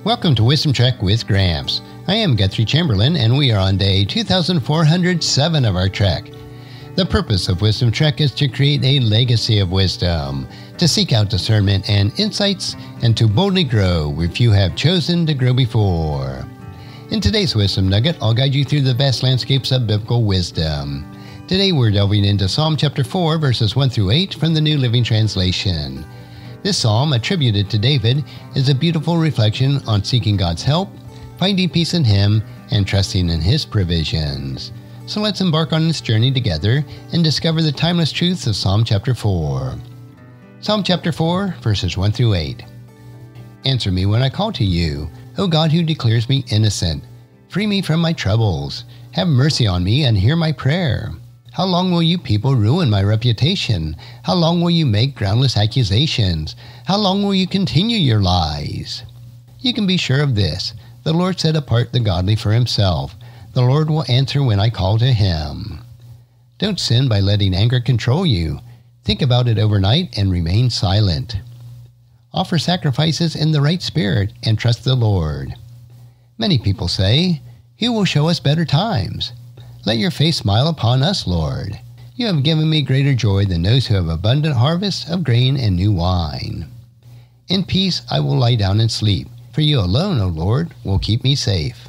Welcome to Wisdom Trek with Gramps. I am Guthrie Chamberlain, and we are on day 2407 of our trek. The purpose of Wisdom Trek is to create a legacy of wisdom, to seek out discernment and insights, and to boldly grow where few have chosen to grow before. In today's Wisdom Nugget, I'll guide you through the vast landscapes of biblical wisdom. Today we're delving into Psalm chapter 4, verses 1 through 8 from the New Living Translation. This psalm, attributed to David, is a beautiful reflection on seeking God's help, finding peace in Him, and trusting in His provisions. So let's embark on this journey together and discover the timeless truths of Psalm chapter 4. Psalm chapter 4, verses 1 through 8. Answer me when I call to you, O God who declares me innocent. Free me from my troubles. Have mercy on me and hear my prayer. How long will you people ruin my reputation? How long will you make groundless accusations? How long will you continue your lies? You can be sure of this. The Lord set apart the godly for Himself. The Lord will answer when I call to Him. Don't sin by letting anger control you. Think about it overnight and remain silent. Offer sacrifices in the right spirit and trust the Lord. Many people say, "Who will show us better times?" Let your face smile upon us, Lord. You have given me greater joy than those who have abundant harvests of grain and new wine. In peace I will lie down and sleep, for you alone, O Lord, will keep me safe.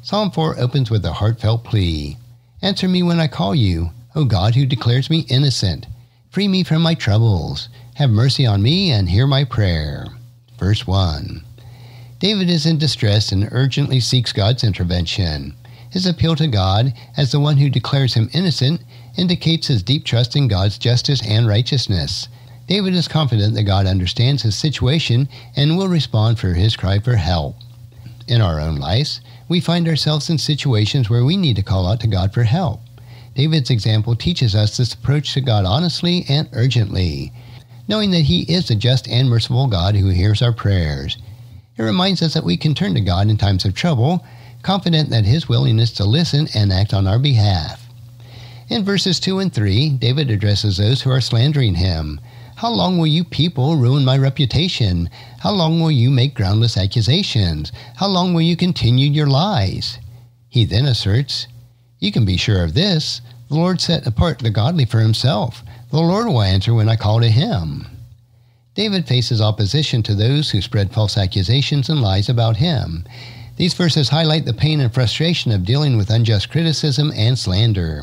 Psalm 4 opens with a heartfelt plea. Answer me when I call you, O God who declares me innocent. Free me from my troubles. Have mercy on me and hear my prayer. Verse 1. David is in distress and urgently seeks God's intervention. His appeal to God, as the one who declares him innocent, indicates his deep trust in God's justice and righteousness. David is confident that God understands his situation and will respond for his cry for help. In our own lives, we find ourselves in situations where we need to call out to God for help. David's example teaches us this approach to God honestly and urgently, knowing that He is a just and merciful God who hears our prayers. It reminds us that we can turn to God in times of trouble, confident that His willingness to listen and act on our behalf. In verses 2 and 3, David addresses those who are slandering him. How long will you people ruin my reputation? How long will you make groundless accusations? How long will you continue your lies? He then asserts, you can be sure of this. The Lord set apart the godly for Himself. The Lord will answer when I call to Him. David faces opposition to those who spread false accusations and lies about him. These verses highlight the pain and frustration of dealing with unjust criticism and slander.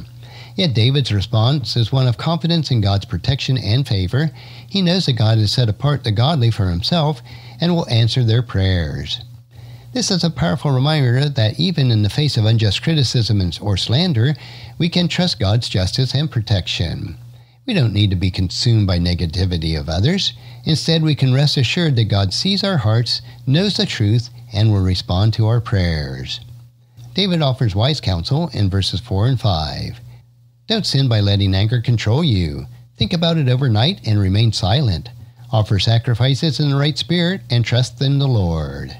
Yet David's response is one of confidence in God's protection and favor. He knows that God has set apart the godly for Himself and will answer their prayers. This is a powerful reminder that even in the face of unjust criticism or slander, we can trust God's justice and protection. We don't need to be consumed by negativity of others. Instead, we can rest assured that God sees our hearts, knows the truth, and will respond to our prayers. David offers wise counsel in verses 4 and 5. Don't sin by letting anger control you. Think about it overnight and remain silent. Offer sacrifices in the right spirit and trust in the Lord.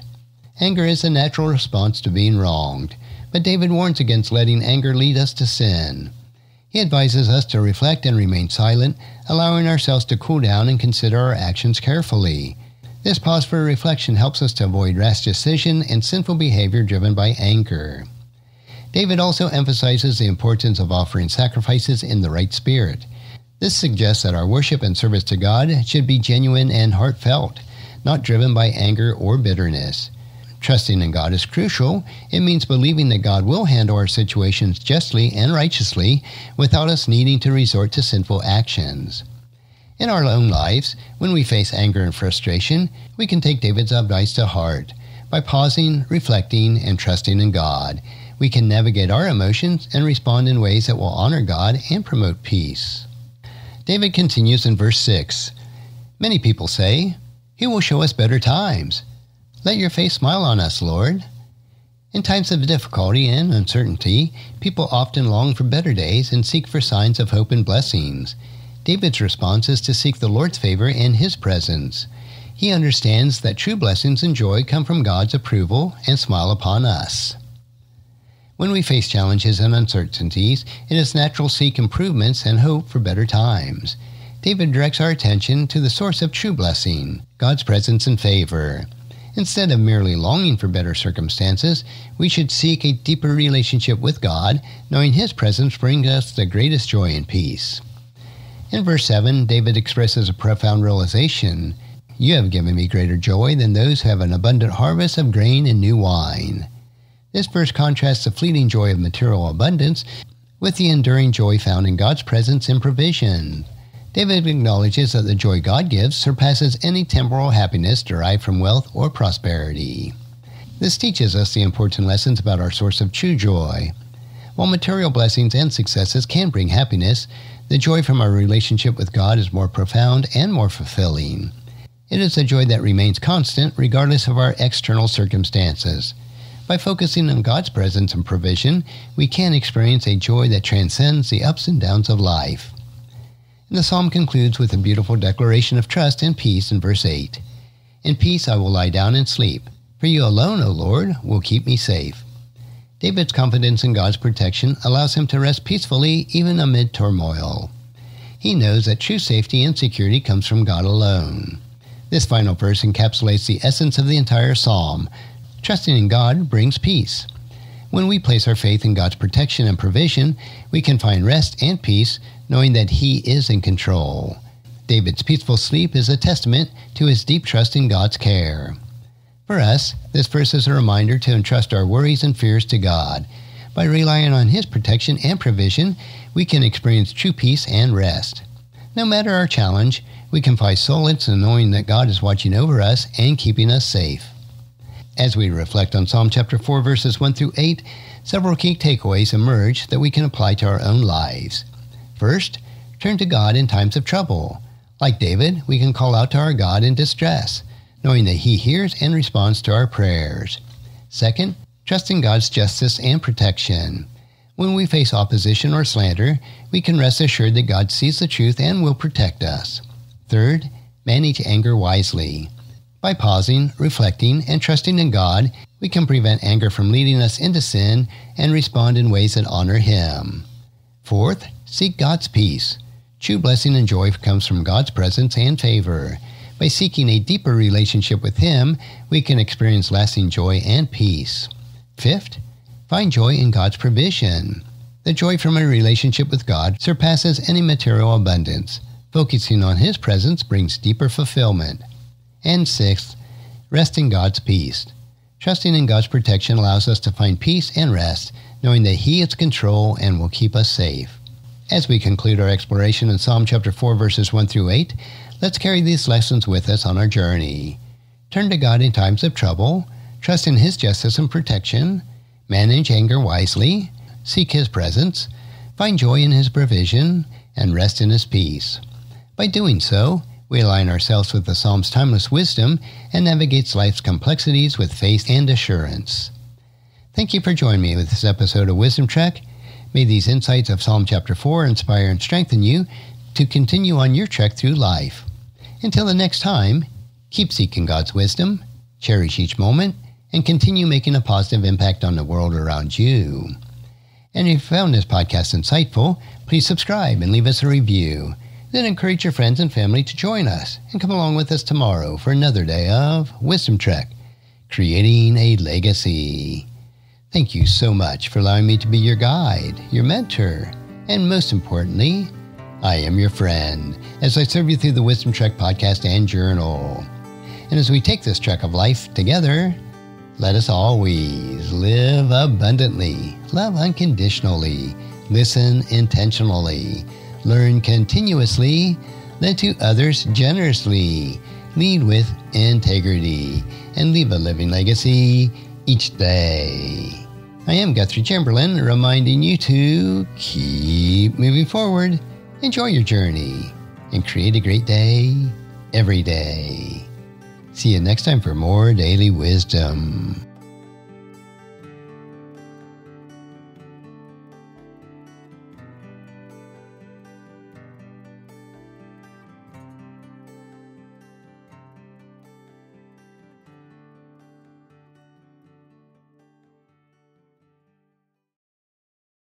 Anger is a natural response to being wronged, but David warns against letting anger lead us to sin. He advises us to reflect and remain silent, allowing ourselves to cool down and consider our actions carefully. This pause for reflection helps us to avoid rash decision and sinful behavior driven by anger. David also emphasizes the importance of offering sacrifices in the right spirit. This suggests that our worship and service to God should be genuine and heartfelt, not driven by anger or bitterness. Trusting in God is crucial. It means believing that God will handle our situations justly and righteously without us needing to resort to sinful actions. In our own lives, when we face anger and frustration, we can take David's advice to heart. By pausing, reflecting, and trusting in God, we can navigate our emotions and respond in ways that will honor God and promote peace. David continues in verse 6. Many people say, "Who will show us better times?" Let your face smile on us, Lord. In times of difficulty and uncertainty, people often long for better days and seek for signs of hope and blessings. David's response is to seek the Lord's favor and His presence. He understands that true blessings and joy come from God's approval and smile upon us. When we face challenges and uncertainties, it is natural to seek improvements and hope for better times. David directs our attention to the source of true blessing, God's presence and favor. Instead of merely longing for better circumstances, we should seek a deeper relationship with God, knowing His presence brings us the greatest joy and peace. In verse 7, David expresses a profound realization. You have given me greater joy than those who have an abundant harvest of grain and new wine. This verse contrasts the fleeting joy of material abundance with the enduring joy found in God's presence and provision. David acknowledges that the joy God gives surpasses any temporal happiness derived from wealth or prosperity. This teaches us the important lessons about our source of true joy. While material blessings and successes can bring happiness, the joy from our relationship with God is more profound and more fulfilling. It is a joy that remains constant regardless of our external circumstances. By focusing on God's presence and provision, we can experience a joy that transcends the ups and downs of life. And the psalm concludes with a beautiful declaration of trust and peace in verse 8. In peace I will lie down and sleep, for you alone, O Lord, will keep me safe. David's confidence in God's protection allows him to rest peacefully even amid turmoil. He knows that true safety and security comes from God alone. This final verse encapsulates the essence of the entire psalm. Trusting in God brings peace. When we place our faith in God's protection and provision, we can find rest and peace, knowing that He is in control. David's peaceful sleep is a testament to his deep trust in God's care. For us, this verse is a reminder to entrust our worries and fears to God. By relying on His protection and provision, we can experience true peace and rest. No matter our challenge, we can find solace in knowing that God is watching over us and keeping us safe. As we reflect on Psalm chapter 4, verses 1 through 8, several key takeaways emerge that we can apply to our own lives. First, turn to God in times of trouble. Like David, we can call out to our God in distress, knowing that He hears and responds to our prayers. Second, trust in God's justice and protection. When we face opposition or slander, we can rest assured that God sees the truth and will protect us. Third, manage anger wisely. By pausing, reflecting, and trusting in God, we can prevent anger from leading us into sin and respond in ways that honor Him. Fourth, seek God's peace. True blessing and joy comes from God's presence and favor. By seeking a deeper relationship with Him, we can experience lasting joy and peace. Fifth, find joy in God's provision. The joy from a relationship with God surpasses any material abundance. Focusing on His presence brings deeper fulfillment. And sixth, rest in God's peace. Trusting in God's protection allows us to find peace and rest, knowing that He is in control and will keep us safe. As we conclude our exploration in Psalm chapter 4, verses 1 through 8, let's carry these lessons with us on our journey. Turn to God in times of trouble, trust in His justice and protection, manage anger wisely, seek His presence, find joy in His provision, and rest in His peace. By doing so, we align ourselves with the Psalm's timeless wisdom and navigate life's complexities with faith and assurance. Thank you for joining me with this episode of Wisdom Trek. May these insights of Psalm chapter 4 inspire and strengthen you to continue on your trek through life. Until the next time, keep seeking God's wisdom, cherish each moment, and continue making a positive impact on the world around you. And if you found this podcast insightful, please subscribe and leave us a review. Then encourage your friends and family to join us and come along with us tomorrow for another day of Wisdom Trek, creating a legacy. Thank you so much for allowing me to be your guide, your mentor, and most importantly, I am your friend as I serve you through the Wisdom Trek podcast and journal. And as we take this trek of life together, let us always live abundantly, love unconditionally, listen intentionally, learn continuously, lend to others generously, lead with integrity, and leave a living legacy each day. I am Guthrie Chamberlain, reminding you to keep moving forward, enjoy your journey, and create a great day every day. See you next time for more daily wisdom.